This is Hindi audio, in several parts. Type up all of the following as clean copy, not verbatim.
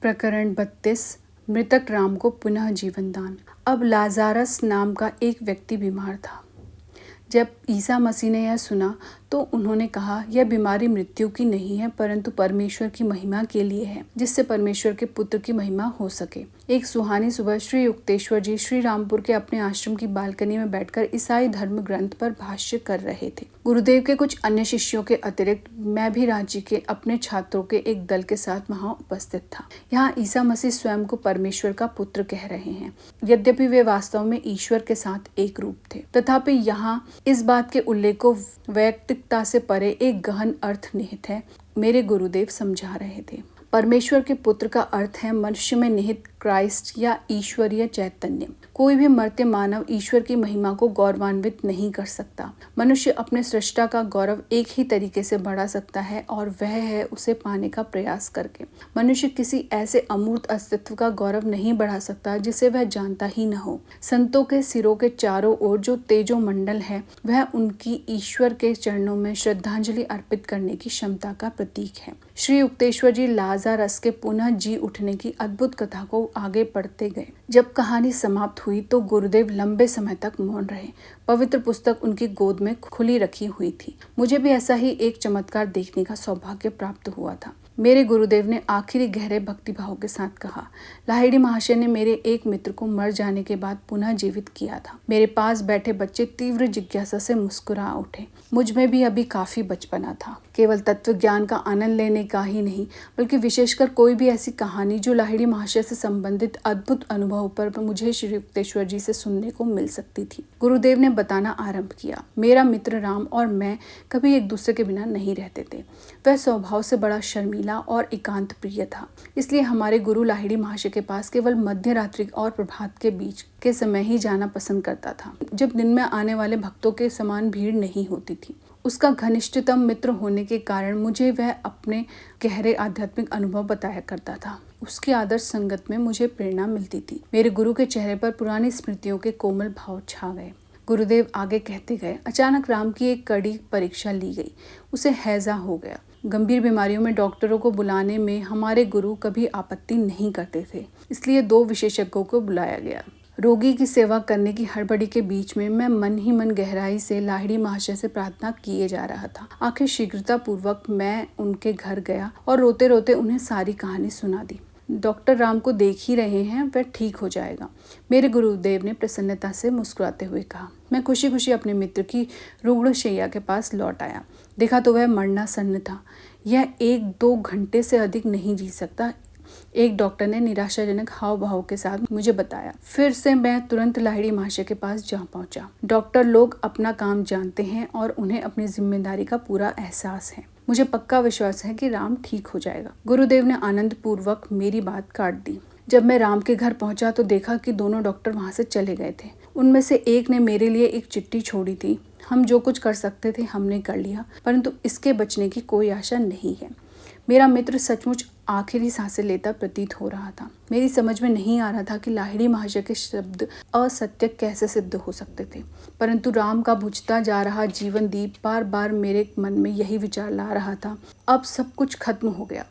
प्रकरण 32। मृतक राम को पुनः जीवन दान। अब लाज़ारस नाम का एक व्यक्ति बीमार था। जब ईसा मसीह ने यह सुना तो उन्होंने कहा, यह बीमारी मृत्यु की नहीं है परंतु परमेश्वर की महिमा के लिए है, जिससे परमेश्वर के पुत्र की महिमा हो सके। एक सुहानी सुबह श्री युक्तेश्वर जी श्री रामपुर के अपने आश्रम की बालकनी में बैठकर ईसाई धर्म ग्रंथ पर भाष्य कर रहे थे। गुरुदेव के कुछ अन्य शिष्यों के अतिरिक्त मैं भी रांची के अपने छात्रों के एक दल के साथ वहां उपस्थित था। यहाँ ईसा मसीह स्वयं को परमेश्वर का पुत्र कह रहे हैं, यद्यपि वे वास्तव में ईश्वर के साथ एक रूप थे। तथापि यहाँ इस बात के उल्लेख को वैयक्तिकता से परे एक गहन अर्थ निहित है, मेरे गुरुदेव समझा रहे थे। परमेश्वर के पुत्र का अर्थ है मनुष्य में निहित क्राइस्ट या ईश्वरीय चैतन्य। कोई भी मर्त्य मानव ईश्वर की महिमा को गौरवान्वित नहीं कर सकता। मनुष्य अपने सृष्टा का गौरव एक ही तरीके से बढ़ा सकता है और वह है उसे पाने का प्रयास करके। मनुष्य किसी ऐसे अमूर्त अस्तित्व का गौरव नहीं बढ़ा सकता जिसे वह जानता ही न हो। संतों के सिरों के चारों ओर जो तेजो मंडल है वह उनकी ईश्वर के चरणों में श्रद्धांजलि अर्पित करने की क्षमता का प्रतीक है। श्री युक्तेश्वर जी लाज़ारस के पुनः जी उठने की अद्भुत कथा को आगे पढ़ते गए। जब कहानी समाप्त हुई तो गुरुदेव लंबे समय तक मौन रहे। पवित्र पुस्तक उनकी गोद में खुली रखी हुई थी। मुझे भी ऐसा ही एक चमत्कार देखने का सौभाग्य प्राप्त हुआ था। मेरे गुरुदेव ने आखिरी गहरे भक्तिभाव के साथ कहा, लाहिड़ी महाशय ने मेरे एक मित्र को मर जाने के बाद पुनः जीवित किया था। मेरे पास बैठे बच्चे तीव्र जिज्ञासा से मुस्कुरा उठे। मुझ में भी अभी काफी बचपना था। केवल तत्व ज्ञान का आनंद लेने का ही नहीं बल्कि विशेषकर कोई भी ऐसी कहानी जो लाहिड़ी महाशय से संबंधित अद्भुत अनुभव पर मुझे श्री युक्तेश्वर जी से सुनने को मिल सकती थी। गुरुदेव ने बताना आरंभ किया, मेरा मित्र राम और मैं कभी एक दूसरे के बिना नहीं रहते थे। वह स्वभाव से बड़ा शर्मीला और एकांत प्रिय था। इसलिए हमारे गुरु लाहिड़ी महाशय के पास केवल मध्य रात्रि और प्रभात के बीच के समय ही जाना पसंद करता था, जब दिन में आने वाले भक्तों के समान भीड़ नहीं होती थी। उसका घनिष्ठतम मित्र होने के कारण मुझे वह अपने गहरे आध्यात्मिक अनुभव बताया करता था। उसकी आदर्श संगत में मुझे प्रेरणा मिलती थी। मेरे गुरु के चेहरे पर पुरानी स्मृतियों के कोमल भाव छा गए। गुरुदेव आगे कहते गए, अचानक राम की एक कड़ी परीक्षा ली गई। उसे हैजा हो गया। गंभीर बीमारियों में डॉक्टरों को बुलाने में हमारे गुरु कभी आपत्ति नहीं करते थे, इसलिए 2 विशेषज्ञों को बुलाया गया। रोगी की सेवा करने की हड़बड़ी के बीच में मैं मन ही मन गहराई से लाहिड़ी महाशय से प्रार्थना किए जा रहा था। आखिर शीघ्रता पूर्वक मैं उनके घर गया और रोते रोते उन्हें सारी कहानी सुना दी। डॉक्टर राम को देख ही रहे हैं, वह ठीक हो जाएगा, मेरे गुरुदेव ने प्रसन्नता से मुस्कुराते हुए कहा। मैं खुशी खुशी अपने मित्र की रुग्ण शैया के पास लौट आया। देखा तो वह मरणासन्न था। यह 1-2 घंटे से अधिक नहीं जी सकता, एक डॉक्टर ने निराशाजनक हाव भाव के साथ मुझे बताया। फिर से मैं तुरंत लाहिड़ी महाशय के पास जा पहुंचा। डॉक्टर लोग अपना काम जानते हैं और उन्हें अपनी जिम्मेदारी का पूरा एहसास है। मुझे पक्का विश्वास है कि राम ठीक हो जाएगा। गुरुदेव ने आनंद पूर्वक मेरी बात काट दी। जब मैं राम के घर पहुंचा तो देखा कि दोनों डॉक्टर वहां से चले गए थे। उनमें से एक ने मेरे लिए एक चिट्ठी छोड़ी थी। हम जो कुछ कर सकते थे हमने कर लिया, परंतु इसके बचने की कोई आशा नहीं है। मेरा मित्र सचमुच आखिरी सांसें लेता प्रतीत हो रहा था। मेरी समझ में नहीं आ रहा था कि लाहिड़ी महाशय के शब्द असत्य कैसे सिद्ध हो सकते थे, परंतु राम का बुझता जा रहा जीवन दीप बार बार मेरे मन में यही विचार ला रहा था, अब सब कुछ खत्म हो गया।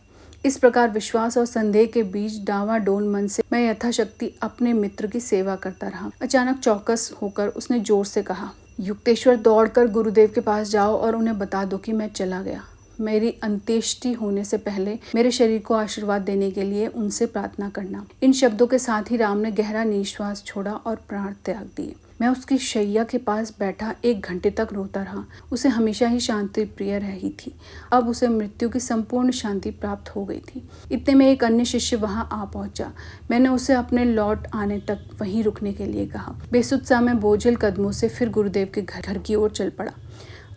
इस प्रकार विश्वास और संदेह के बीच डावाडोल मन से मैं यथाशक्ति अपने मित्र की सेवा करता रहा। अचानक चौकस होकर उसने जोर से कहा, युक्तेश्वर, दौड़कर गुरुदेव के पास जाओ और उन्हें बता दो कि मैं चला गया। मेरी अंत्येष्टि होने से पहले मेरे शरीर को आशीर्वाद देने के लिए उनसे प्रार्थना करना। इन शब्दों के साथ ही राम ने गहरा निश्वास छोड़ा और प्राण त्याग दिए। मैं उसकी शैया के पास बैठा 1 घंटे तक रोता रहा। उसे हमेशा ही शांति प्रिय रही थी। अब उसे मृत्यु की संपूर्ण शांति प्राप्त हो गई थी। इतने में एक अन्य शिष्य वहां आ पहुंचा। मैंने उसे अपने लौट आने तक वहीं रुकने के लिए कहा। बेसुध में बोझिल कदमों से फिर गुरुदेव के घर की ओर चल पड़ा।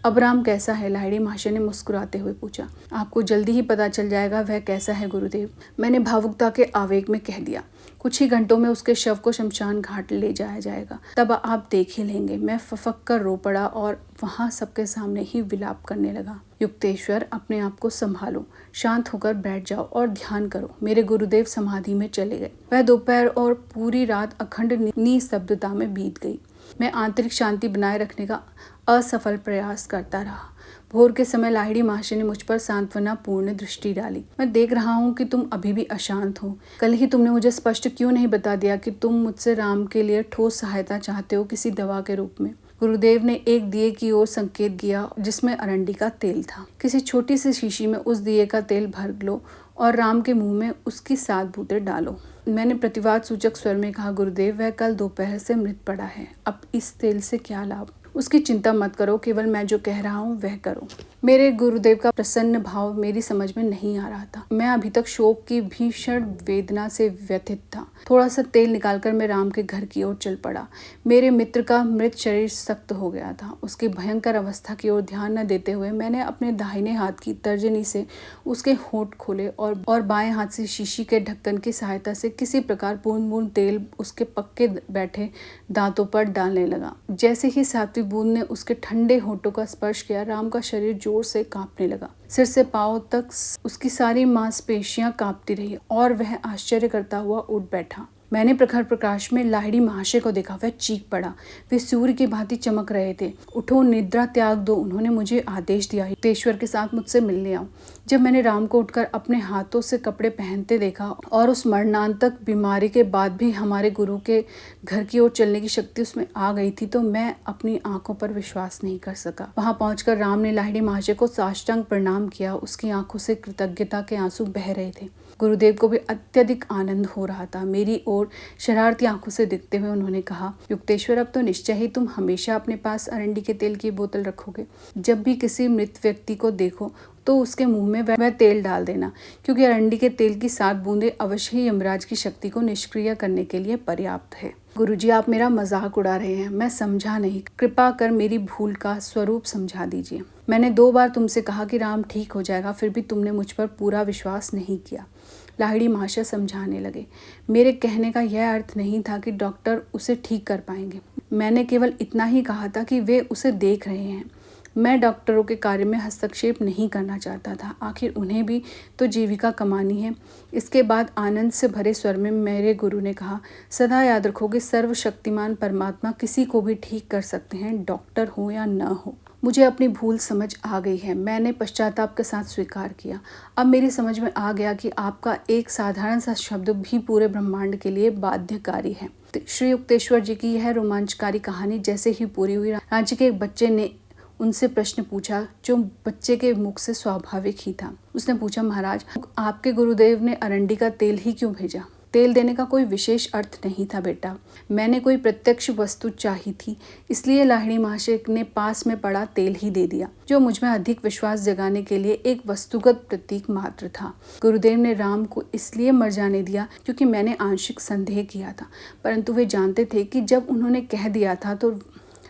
अब राम कैसा है? लाहिड़ी महाशय ने मुस्कुराते हुए पूछा। आपको जल्दी ही पता चल जाएगा वह कैसा है गुरुदेव, मैंने भावुकता के आवेग में कह दिया। कुछ ही घंटों में उसके शव को शमशान घाट ले जाया जाएगा, तब आप देख ही लेंगे। मैं फफक कर रो पड़ा और वहां सबके सामने ही विलाप करने लगा। युक्तेश्वर, अपने आप को संभालो, शांत होकर बैठ जाओ और ध्यान करो। मेरे गुरुदेव समाधि में चले गए। वह दोपहर और पूरी रात अखंड निस्तब्धता में बीत गई। मैं आंतरिक शांति बनाए रखने का असफल प्रयास करता रहा। भोर के समय लाहिड़ी महाशय ने मुझ पर सांत्वना पूर्ण दृष्टि डाली। मैं देख रहा हूँ कि तुम अभी भी अशांत हो। कल ही तुमने मुझे स्पष्ट क्यों नहीं बता दिया कि तुम मुझसे राम के लिए ठोस सहायता चाहते हो, किसी दवा के रूप में। गुरुदेव ने एक दिए की ओर संकेत किया जिसमें अरंडी का तेल था। किसी छोटी सी शीशी में उस दिए का तेल भर लो और राम के मुंह में उसकी 7 बूंदें डालो। मैंने प्रतिवाद सूचक स्वर में कहा, गुरुदेव वह कल दोपहर से मृत पड़ा है, अब इस तेल से क्या लाभ। उसकी चिंता मत करो, केवल मैं जो कह रहा हूँ वह करो। मेरे गुरुदेव का प्रसन्न भाव मेरी समझ में नहीं आ रहा था। मैं अभी तक शोक की भीषण वेदना से व्यथित था। थोड़ा सा तेल निकालकर मैं राम के घर की ओर चल पड़ा। मेरे मित्र का मृत शरीर सख्त हो गया था। उसकी भयंकर अवस्था की ओर ध्यान न देते हुए मैंने अपने दाहिने हाथ की तर्जनी से उसके होंठ खोले और बाएं हाथ से शीशी के ढक्कन की सहायता से किसी प्रकार बूंद बूंद तेल उसके पक्के बैठे दांतों पर डालने लगा। जैसे ही 7वीं बूंद ने उसके ठंडे होठों का स्पर्श किया, राम का शरीर जोर से कांपने लगा। सिर से पांव तक उसकी सारी मांसपेशियां कांपती रही और वह आश्चर्य करता हुआ उठ बैठा। मैंने प्रखर प्रकाश में लाहिड़ी महाशय को देखा। वह चीख पड़ा। वे सूर्य की भांति चमक रहे थे। उठो, निद्रा त्याग दो। उन्होंने मुझे आदेश दिया, युक्तेश्वर के साथ मुझसे मिलने आओ। जब मैंने राम को उठकर अपने हाथों से कपड़े पहनते देखा और उस मरणांतक बीमारी के बाद भी हमारे गुरु के घर की ओर चलने की शक्ति उसमें आ गई थी, तो मैं अपनी आंखों पर विश्वास नहीं कर सका। वहां पहुंचकर राम ने लाहिड़ी महाशय को साष्टांग प्रणाम किया। उसकी आंखों से कृतज्ञता के आंसू बह रहे थे। गुरुदेव को भी अत्यधिक आनंद हो रहा था। मेरी ओर शरारती आंखों से देखते हुए उन्होंने कहा, युक्तेश्वर अब तो निश्चय ही तुम हमेशा अपने पास अरंडी के तेल की बोतल रखोगे। जब भी किसी मृत व्यक्ति को देखो तो उसके मुंह में वह तेल डाल देना, क्योंकि अरंडी के तेल की 7 बूंदें अवश्य ही यमराज की शक्ति को निष्क्रिय करने के लिए पर्याप्त है। गुरुजी, आप मेरा मजाक उड़ा रहे हैं। मैं समझा नहीं। कृपा कर मेरी भूल का स्वरूप समझा दीजिए। मैंने 2 बार तुमसे कहा कि राम ठीक हो जाएगा, फिर भी तुमने मुझ पर पूरा विश्वास नहीं किया। लाहिड़ी महाशय समझाने लगे। मेरे कहने का यह अर्थ नहीं था कि डॉक्टर उसे ठीक कर पाएंगे। मैंने केवल इतना ही कहा था कि वे उसे देख रहे हैं। मैं डॉक्टरों के कार्य में हस्तक्षेप नहीं करना चाहता था। आखिर उन्हें भी तो जीविका कमानी है। इसके बाद आनंद से भरे स्वर में मेरे गुरु ने कहा, सदा याद रखोगे, सर्वशक्तिमान परमात्मा किसी को भी ठीक कर सकते हैं, डॉक्टर हो या न हो। मुझे अपनी भूल समझ आ गई है। मैंने पश्चाताप के साथ स्वीकार किया। अब मेरी समझ में आ गया कि आपका एक साधारण सा शब्द भी पूरे ब्रह्मांड के लिए बाध्यकारी है। श्री युक्तेश्वर जी की यह रोमांचकारी कहानी जैसे ही पूरी हुई, राज्य के एक बच्चे ने उनसे प्रश्न पूछा जो बच्चे के मुख से स्वाभाविक ही था। उसने पूछा, महाराज, आपके गुरुदेव ने अरंडी का तेल ही क्यों भेजा? तेल देने का कोई विशेष अर्थ नहीं था बेटा। मैंने कोई प्रत्यक्ष वस्तु चाही थी, इसलिए लाहिड़ी महाशय ने पास में पड़ा तेल ही दे दिया, जो मुझ में अधिक विश्वास जगाने के लिए एक वस्तुगत प्रतीक मात्र था। गुरुदेव ने राम को इसलिए मर जाने दिया क्योंकि मैंने आंशिक संदेह किया था, परंतु वे जानते थे कि जब उन्होंने कह दिया था तो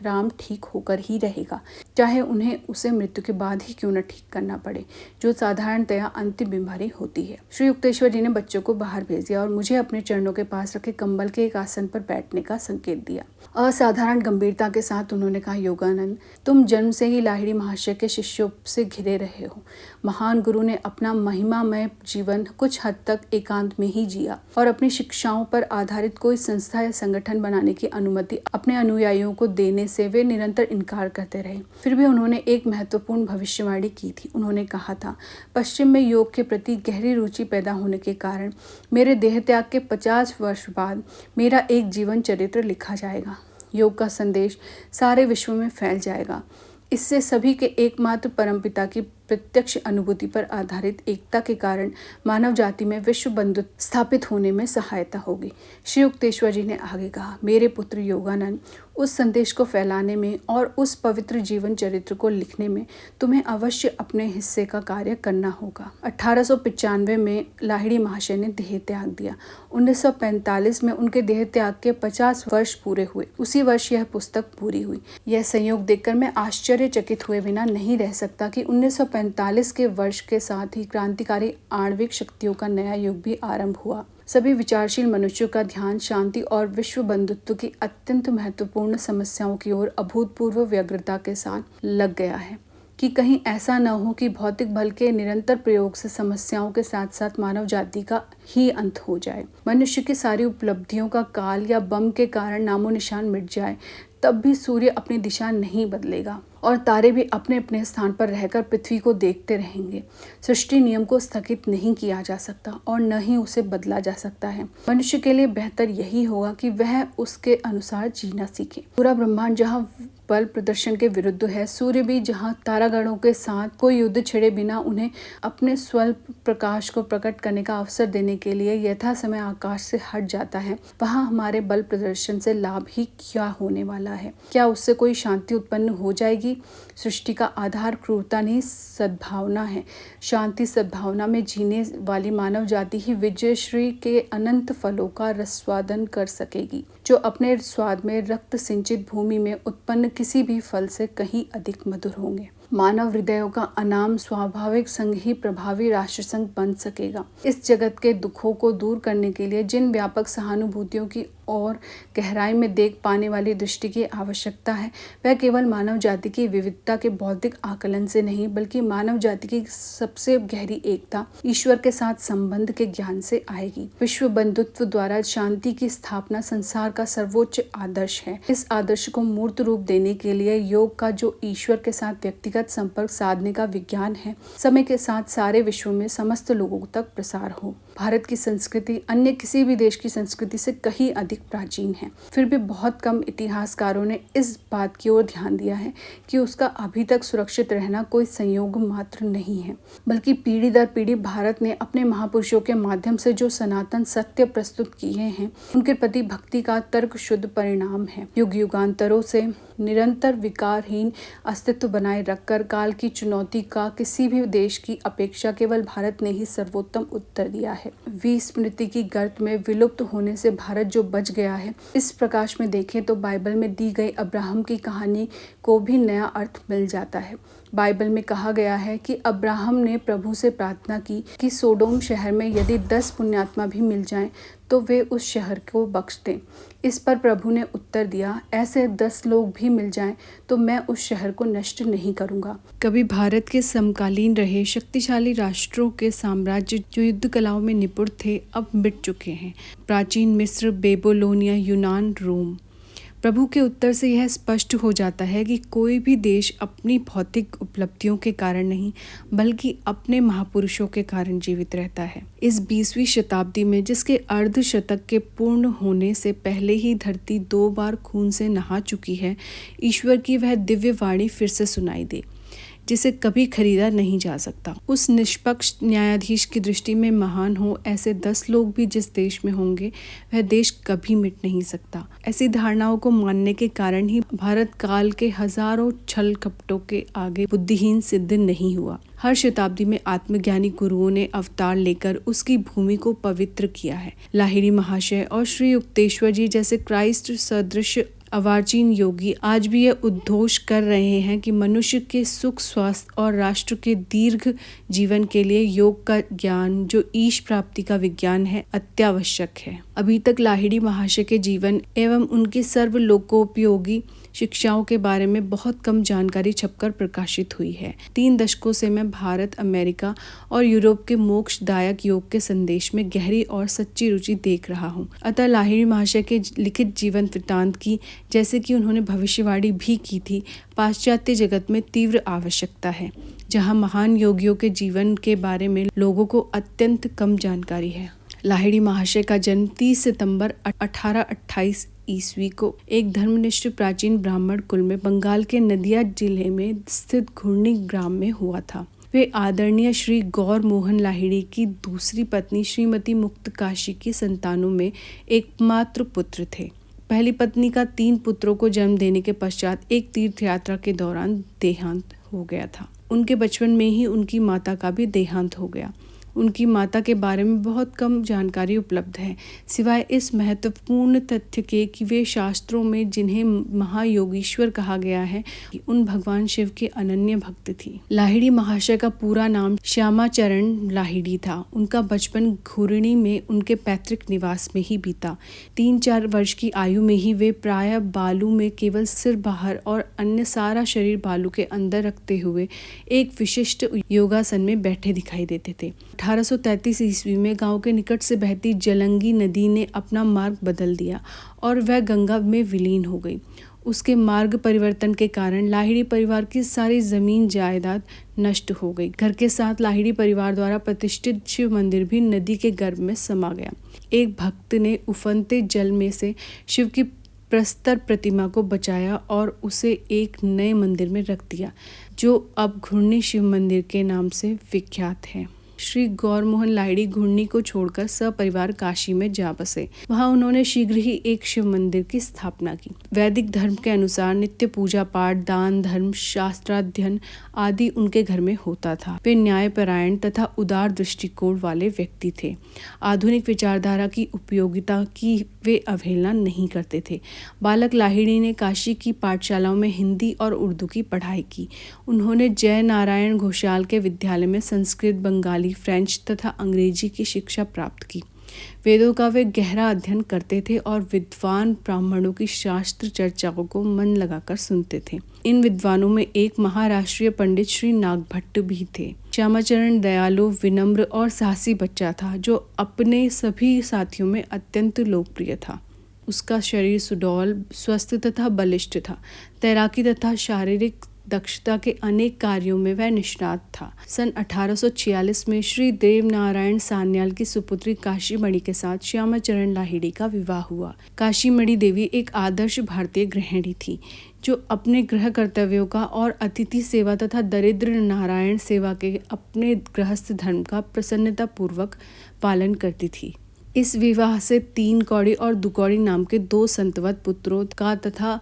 राम ठीक होकर ही रहेगा, चाहे उन्हें उसे मृत्यु के बाद ही क्यों न ठीक करना पड़े, जो साधारणतया अंतिम बीमारी होती है। श्री युक्तेश्वर जी ने बच्चों को बाहर भेज दिया और मुझे अपने चरणों के पास रखे कंबल के एक आसन पर बैठने का संकेत दिया। असाधारण गंभीरता के साथ उन्होंने कहा, योगानंद, तुम जन्म से ही लाहिड़ी महाशय के शिष्यों से घिरे रहे हो। महान गुरु ने अपना महिमामय जीवन कुछ हद तक एकांत में ही जिया और अपनी शिक्षाओं पर आधारित कोई संस्था या संगठन बनाने की अनुमति अपने अनुयायियों को देने से वे निरंतर इनकार करते रहे। फिर भी उन्होंने एक महत्वपूर्ण भविष्यवाणी की थी। उन्होंने कहा था, पश्चिम में योग के प्रति गहरी रुचि पैदा होने के कारण मेरे देहत्याग के 50 वर्ष बाद मेरा एक जीवन चरित्र लिखा जाएगा। योग का संदेश सारे विश्व में फैल जाएगा। इससे सभी के एकमात्र परमपिता की प्रत्यक्ष अनुभूति पर आधारित एकता के कारण मानव जाति में विश्व बंधुत्व स्थापित होने में सहायता होगी। श्री युक्तेश्वर जी ने आगे कहा, मेरे पुत्र योगानंद, उस संदेश को फैलाने में और उस पवित्र जीवन चरित्र को लिखने में तुम्हें अवश्य अपने हिस्से का कार्य करना होगा। 1895 में लाहिड़ी महाशय ने देह त्याग दिया। 1945 में उनके देह त्याग के 50 वर्ष पूरे हुए। उसी वर्ष यह पुस्तक पूरी हुई। यह संयोग देखकर मैं आश्चर्यचकित हुए बिना नहीं रह सकता कि 1945 के वर्ष के साथ ही क्रांतिकारी आणविक शक्तियों का नया युग भी आरंभ हुआ। सभी विचारशील मनुष्यों का ध्यान शांति और विश्व बंधुत्व की अत्यंत महत्वपूर्ण समस्याओं की ओर अभूतपूर्व व्यग्रता के साथ लग गया है कि कहीं ऐसा न हो कि भौतिक बल के निरंतर प्रयोग से समस्याओं के साथ साथ मानव जाति का ही अंत हो जाए। मनुष्य की सारी उपलब्धियों का काल या बम के कारण नामो निशान मिट जाए, तब भी सूर्य अपनी दिशा नहीं बदलेगा और तारे भी अपने अपने स्थान पर रहकर पृथ्वी को देखते रहेंगे। सृष्टि नियम को स्थगित नहीं किया जा सकता और न ही उसे बदला जा सकता है। मनुष्य के लिए बेहतर यही होगा कि वह उसके अनुसार जीना सीखे। पूरा ब्रह्मांड जहाँ बल प्रदर्शन के विरुद्ध है, सूर्य भी जहाँ तारागणों के साथ कोई युद्ध छिड़े बिना उन्हें अपने स्वल्प प्रकाश को प्रकट करने का अवसर देने के लिए यथा समय आकाश से हट जाता है, वहाँ हमारे बल प्रदर्शन से लाभ ही क्या होने वाला है? क्या उससे कोई शांति उत्पन्न हो जाएगी? सृष्टि का आधार क्रूरता नहीं, सद्भावना है। शांति सद्भावना में जीने वाली मानव जाति ही विजयश्री के अनंत फलों का रसस्वादन कर सकेगी, जो अपने स्वाद में रक्त सिंचित भूमि में उत्पन्न किसी भी फल से कहीं अधिक मधुर होंगे। मानव हृदयों का अनाम स्वाभाविक संग ही प्रभावी राष्ट्र संघ बन सकेगा। इस जगत के दुखों को दूर करने के लिए जिन व्यापक सहानुभूतियों की और गहराई में देख पाने वाली दृष्टि की आवश्यकता है, वह केवल मानव जाति की विविधता के बौद्धिक आकलन से नहीं, बल्कि मानव जाति की सबसे गहरी एकता, ईश्वर के साथ संबंध के ज्ञान से आएगी। विश्व बंधुत्व द्वारा शांति की स्थापना संसार का सर्वोच्च आदर्श है। इस आदर्श को मूर्त रूप देने के लिए योग का, जो ईश्वर के साथ व्यक्तिगत संपर्क साधने का विज्ञान है, समय के साथ सारे विश्व में समस्त लोगों तक प्रसार हो। भारत की संस्कृति अन्य किसी भी देश की संस्कृति से कहीं अधिक प्राचीन है। फिर भी बहुत कम इतिहासकारों ने इस बात की ओर ध्यान दिया है कि उसका अभी तक सुरक्षित रहना कोई संयोग मात्र नहीं है, बल्कि पीढ़ी दर पीढ़ी भारत ने अपने महापुरुषों के माध्यम से जो सनातन सत्य प्रस्तुत किए हैं, उनके प्रति भक्ति का तर्क शुद्ध परिणाम है। युग युगांतरों से निरंतर विकारहीन अस्तित्व बनाए रखकर काल की चुनौती का किसी भी देश की अपेक्षा केवल भारत ने ही सर्वोत्तम उत्तर दिया है। विस्मृति की गर्त में विलुप्त होने से भारत जो बच गया है, इस प्रकाश में देखें तो बाइबल में दी गई अब्राहम की कहानी को भी नया अर्थ मिल जाता है। बाइबल में कहा गया है कि अब्राहम ने प्रभु से प्रार्थना की कि सोडोम शहर में यदि 10 पुण्यात्मा भी मिल जाएं तो वे उस शहर को बख्श दें। इस पर प्रभु ने उत्तर दिया, ऐसे 10 लोग भी मिल जाएं तो मैं उस शहर को नष्ट नहीं करूंगा। कभी भारत के समकालीन रहे शक्तिशाली राष्ट्रों के साम्राज्य जो युद्ध कलाओं में निपुण थे, अब मिट चुके हैं। प्राचीन मिस्र, बेबीलोनिया, यूनान, रोम। प्रभु के उत्तर से यह स्पष्ट हो जाता है कि कोई भी देश अपनी भौतिक उपलब्धियों के कारण नहीं, बल्कि अपने महापुरुषों के कारण जीवित रहता है। इस 20वीं शताब्दी में, जिसके अर्धशतक के पूर्ण होने से पहले ही धरती 2 बार खून से नहा चुकी है, ईश्वर की वह दिव्य वाणी फिर से सुनाई दे, जिसे कभी खरीदा नहीं जा सकता। उस निष्पक्ष न्यायाधीश की दृष्टि में महान हो ऐसे 10 लोग भी जिस देश में होंगे, वह देश कभी मिट नहीं सकता। ऐसी धारणाओं को मानने के कारण ही भारत काल के हजारों छल कपटों के आगे बुद्धिहीन सिद्ध नहीं हुआ। हर शताब्दी में आत्मज्ञानी गुरुओं ने अवतार लेकर उसकी भूमि को पवित्र किया है। लाहिड़ी महाशय और श्री युक्तेश्वर जी जैसे क्राइस्ट सदृश अर्वाचीन योगी आज भी यह उद्घोष कर रहे हैं कि मनुष्य के सुख, स्वास्थ्य और राष्ट्र के दीर्घ जीवन के लिए योग का ज्ञान, जो ईश प्राप्ति का विज्ञान है, अत्यावश्यक है। अभी तक लाहिड़ी महाशय के जीवन एवं उनकी सर्वलोकोपयोगी शिक्षाओं के बारे में बहुत कम जानकारी छपकर प्रकाशित हुई है। 3 दशकों से मैं भारत, अमेरिका और यूरोप के मोक्षदायक योग के संदेश में गहरी और सच्ची रुचि देख रहा हूँ। अतः लाहिड़ी महाशय के लिखित जीवन वृत्तांत की, जैसे कि उन्होंने भविष्यवाणी भी की थी, पाश्चात्य जगत में तीव्र आवश्यकता है, जहाँ महान योगियों के जीवन के बारे में लोगों को अत्यंत कम जानकारी है। लाहिड़ी महाशय का जन्म 30 सितंबर 1828 ईस्वी को एक धर्मनिष्ठ प्राचीन ब्राह्मण कुल में बंगाल के नदिया जिले में स्थित घुर्नी ग्राम में हुआ था। वे आदरणीय श्री गौर मोहन लाहिड़ी की दूसरी पत्नी श्रीमती मुक्तकाशी की संतानों में एकमात्र पुत्र थे। पहली पत्नी का 3 पुत्रों को जन्म देने के पश्चात एक तीर्थ यात्रा के दौरान देहांत हो गया था। उनके बचपन में ही उनकी माता का भी देहांत हो गया। उनकी माता के बारे में बहुत कम जानकारी उपलब्ध है, सिवाय इस महत्वपूर्ण तथ्य के कि वे शास्त्रों में जिन्हें महायोगीश्वर कहा गया है, उन भगवान शिव के अनन्य भक्त थी। लाहिड़ी महाशय का पूरा नाम श्यामाचरण लाहिड़ी था। उनका बचपन घुर्नी में उनके पैतृक निवास में ही बीता। 3-4 वर्ष की आयु में ही वे प्रायः बालू में केवल सिर बाहर और अन्य सारा शरीर बालू के अंदर रखते हुए एक विशिष्ट योगासन में बैठे दिखाई देते थे। 1833 ईस्वी में गांव के निकट से बहती जलंगी नदी ने अपना मार्ग बदल दिया और वह गंगा में विलीन हो गई। उसके मार्ग परिवर्तन के कारण लाहिड़ी परिवार की सारी जमीन जायदाद नष्ट हो गई। घर के साथ लाहिड़ी परिवार द्वारा प्रतिष्ठित शिव मंदिर भी नदी के गर्भ में समा गया। एक भक्त ने उफनते जल में से शिव की प्रस्तर प्रतिमा को बचाया और उसे एक नए मंदिर में रख दिया, जो अब घुर्नी शिव मंदिर के नाम से विख्यात है। श्री गौरमोहन लाहिड़ी घुर्नी को छोड़कर सपरिवार काशी में जा बसे। वहां उन्होंने शीघ्र ही एक शिव मंदिर की स्थापना की। वैदिक धर्म के अनुसार नित्य पूजा पाठ, दान धर्म, शास्त्राध्ययन आदि उनके घर में होता था। वे न्यायपरायण तथा उदार दृष्टिकोण वाले व्यक्ति थे। आधुनिक विचारधारा की उपयोगिता की वे अवहेलना नहीं करते थे। बालक लाहिड़ी ने काशी की पाठशालाओं में हिंदी और उर्दू की पढ़ाई की। उन्होंने जय नारायण घोषाल के विद्यालय में संस्कृत, बंगाली, फ्रेंच तथा अंग्रेजी की शिक्षा प्राप्त की। वेदों का वे गहरा अध्ययन करते थे और विद्वान ब्राह्मणों की शास्त्र चर्चाओं को मन लगाकर सुनते थे। इन विद्वानों में एक महाराष्ट्रीय पंडित श्री नागभट्ट भी थे। श्यामाचरण दयालु, विनम्र और साहसी बच्चा था, जो अपने सभी साथियों में अत्यंत लोकप्रिय था। उसका शरीर सुडौल, स्वस्थ तथा बलिष्ठ था। तैराकी तथा शारीरिक दक्षता के अनेक कार्यों में वह निष्णात था। सन 1846 में श्री देव नारायण सान्याल की सुपुत्री काशीमणि के साथ श्यामाचरण लाहिड़ी का विवाह हुआ। काशीमणि देवी एक आदर्श भारतीय गृहिणी थी, जो अपने गृह कर्तव्यों का और अतिथि सेवा तथा दरिद्र नारायण सेवा के अपने गृहस्थ धर्म का प्रसन्नतापूर्वक पालन करती थी। इस विवाह से 3 कौड़ी और 2 कौड़ी नाम के 2 संतवत पुत्रों का तथा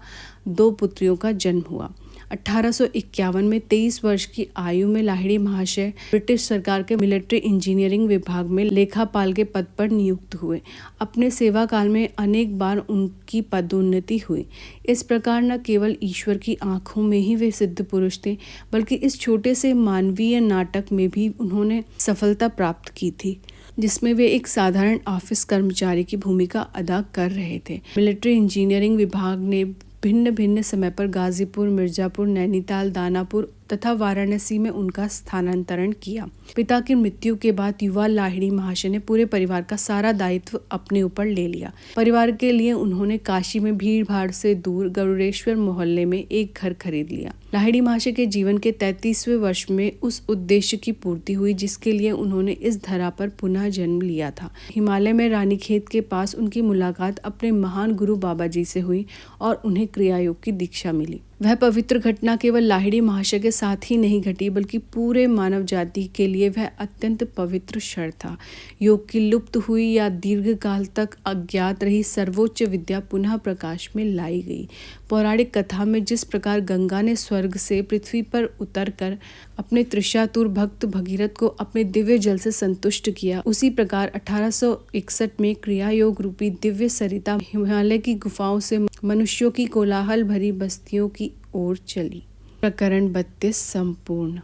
2 पुत्रियों का जन्म हुआ। 1851 में 23 वर्ष की आयु में लाहिड़ी महाशय ब्रिटिश सरकार के मिलिट्री इंजीनियरिंग विभाग में लेखापाल के पद पर नियुक्त हुए। अपने सेवा काल में अनेक बार उनकी पदोन्नति हुई। इस प्रकार न केवल ईश्वर की आंखों में ही वे सिद्ध पुरुष थे, बल्कि इस छोटे से मानवीय नाटक में भी उन्होंने सफलता प्राप्त की थी, जिसमें वे एक साधारण ऑफिस कर्मचारी की भूमिका अदा कर रहे थे। मिलिट्री इंजीनियरिंग विभाग ने भिन्न भिन्न समय पर गाजीपुर, मिर्जापुर, नैनीताल, दानापुर तथा वाराणसी में उनका स्थानांतरण किया। पिता की मृत्यु के बाद युवा लाहिड़ी महाशय ने पूरे परिवार का सारा दायित्व अपने ऊपर ले लिया। परिवार के लिए उन्होंने काशी में भीड़ भाड़ से दूर गरुड़ेश्वर मोहल्ले में एक घर खरीद लिया। लाहिड़ी महाशय के जीवन के 33वें वर्ष में उस उद्देश्य की पूर्ति हुई जिसके लिए उन्होंने इस धरा पर पुनः जन्म लिया था। हिमालय में रानीखेत के पास उनकी मुलाकात अपने महान गुरु बाबा जी से हुई और उन्हें क्रियायोग की दीक्षा मिली। वह पवित्र घटना केवल लाहिड़ी महाशय के साथ ही नहीं घटी, बल्कि पूरे मानव जाति के लिए वह अत्यंत पवित्र क्षण था। योग की लुप्त हुई या दीर्घ काल तक अज्ञात रही सर्वोच्च विद्या पुनः प्रकाश में लाई गई। पौराणिक कथा में जिस प्रकार गंगा ने स्वर्ग से पृथ्वी पर उतरकर अपने त्रिशातुर भक्त भगीरथ को अपने दिव्य जल से संतुष्ट किया, उसी प्रकार 1861 में क्रिया योग रूपी दिव्य सरिता हिमालय की गुफाओं से मनुष्यों की कोलाहल भरी बस्तियों की ओर चली। प्रकरण 32 संपूर्ण।